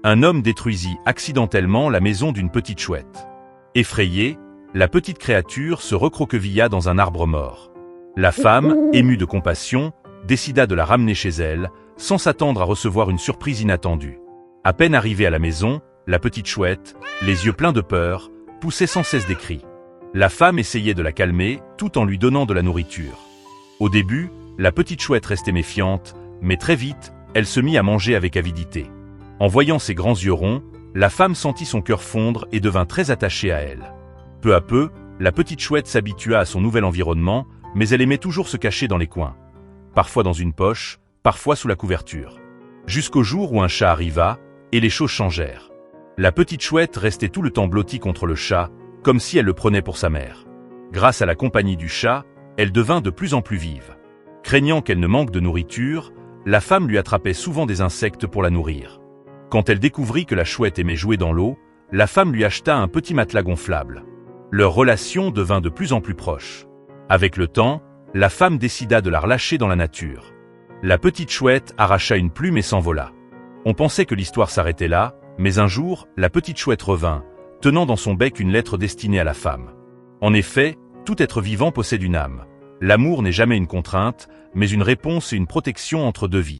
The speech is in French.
Un homme détruisit accidentellement la maison d'une petite chouette. Effrayée, la petite créature se recroquevilla dans un arbre mort. La femme, émue de compassion, décida de la ramener chez elle, sans s'attendre à recevoir une surprise inattendue. À peine arrivée à la maison, la petite chouette, les yeux pleins de peur, poussait sans cesse des cris. La femme essayait de la calmer, tout en lui donnant de la nourriture. Au début, la petite chouette restait méfiante, mais très vite, elle se mit à manger avec avidité. En voyant ses grands yeux ronds, la femme sentit son cœur fondre et devint très attachée à elle. Peu à peu, la petite chouette s'habitua à son nouvel environnement, mais elle aimait toujours se cacher dans les coins. Parfois dans une poche, parfois sous la couverture. Jusqu'au jour où un chat arriva, et les choses changèrent. La petite chouette restait tout le temps blottie contre le chat, comme si elle le prenait pour sa mère. Grâce à la compagnie du chat, elle devint de plus en plus vive. Craignant qu'elle ne manque de nourriture, la femme lui attrapait souvent des insectes pour la nourrir. Quand elle découvrit que la chouette aimait jouer dans l'eau, la femme lui acheta un petit matelas gonflable. Leur relation devint de plus en plus proche. Avec le temps, la femme décida de la relâcher dans la nature. La petite chouette arracha une plume et s'envola. On pensait que l'histoire s'arrêtait là, mais un jour, la petite chouette revint, tenant dans son bec une lettre destinée à la femme. En effet, tout être vivant possède une âme. L'amour n'est jamais une contrainte, mais une réponse et une protection entre deux vies.